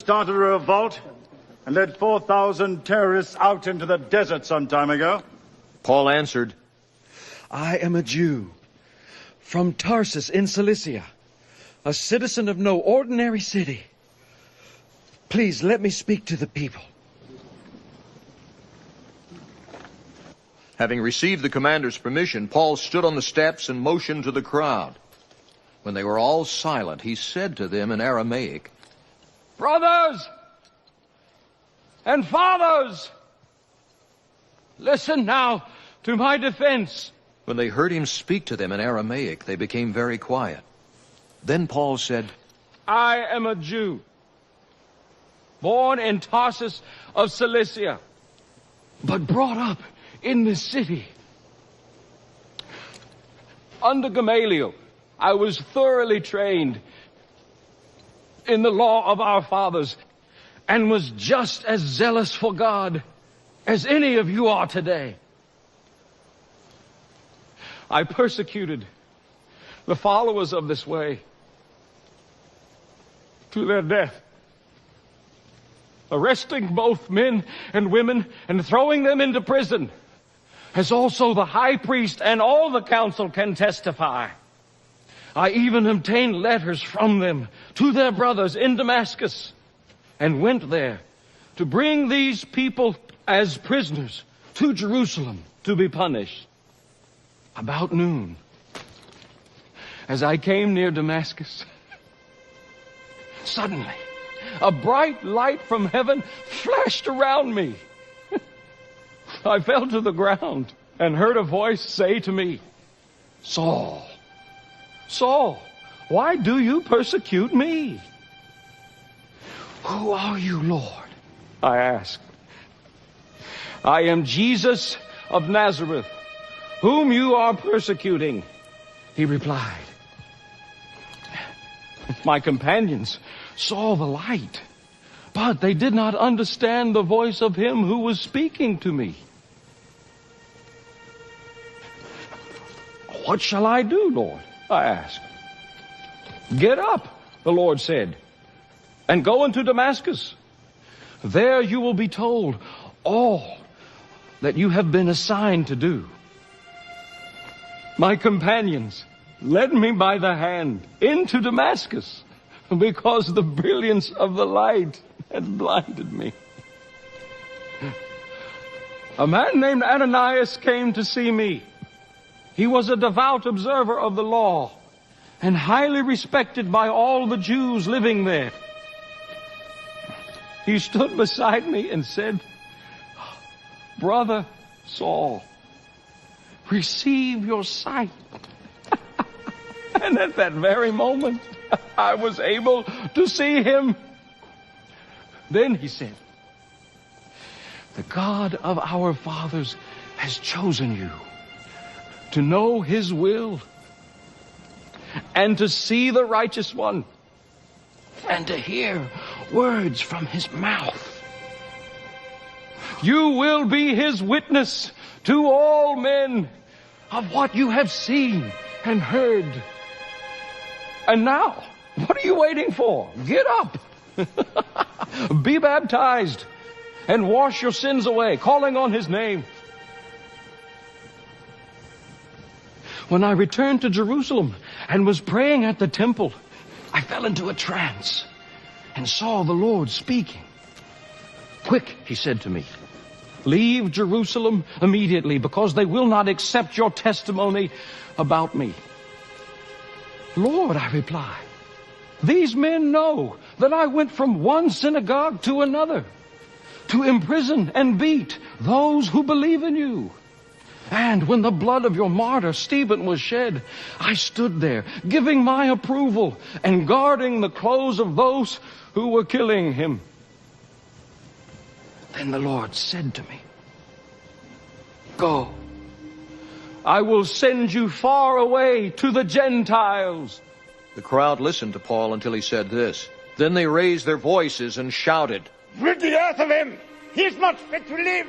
started a revolt and led 4,000 terrorists out into the desert some time ago? Paul answered, I am a Jew from Tarsus in Cilicia, a citizen of no ordinary city. Please let me speak to the people. Having received the commander's permission, Paul stood on the steps and motioned to the crowd. When they were all silent, he said to them in Aramaic, Brothers and fathers, listen now to my defense. When they heard him speak to them in Aramaic, they became very quiet. Then Paul said, I am a Jew, born in Tarsus of Cilicia, but brought up in this city. Under Gamaliel, I was thoroughly trained in the law of our fathers and was just as zealous for God as any of you are today. I persecuted the followers of this way to their death, arresting both men and women and throwing them into prison, as also the high priest and all the council can testify. I even obtained letters from them to their brothers in Damascus and went there to bring these people as prisoners to Jerusalem to be punished. About noon, as I came near Damascus, suddenly a bright light from heaven flashed around me. I fell to the ground and heard a voice say to me, Saul, Saul, why do you persecute me? Who are you, Lord? I asked. I am Jesus of Nazareth, whom you are persecuting, he replied. My companions saw the light, but they did not understand the voice of him who was speaking to me. What shall I do, Lord? I asked. Get up, the Lord said, and go into Damascus. There you will be told all that you have been assigned to do. My companions led me by the hand into Damascus because the brilliance of the light had blinded me. A man named Ananias came to see me. He was a devout observer of the law and highly respected by all the Jews living there. He stood beside me and said, Brother Saul, receive your sight. And at that very moment, I was able to see him. Then he said, the God of our fathers has chosen you to know his will and to see the righteous one and to hear words from his mouth. You will be his witness to all men of what you have seen and heard. And now, what are you waiting for? Get up, be baptized, and wash your sins away, calling on his name. When I returned to Jerusalem and was praying at the temple, I fell into a trance and saw the Lord speaking. Quick, he said to me, leave Jerusalem immediately, because they will not accept your testimony about me. Lord, I replied, these men know that I went from one synagogue to another to imprison and beat those who believe in you. And when the blood of your martyr Stephen was shed, I stood there giving my approval and guarding the clothes of those who were killing him. Then the Lord said to me, go. I will send you far away to the Gentiles. The crowd listened to Paul until he said this. Then they raised their voices and shouted, Rid the earth of him! He is not fit to live!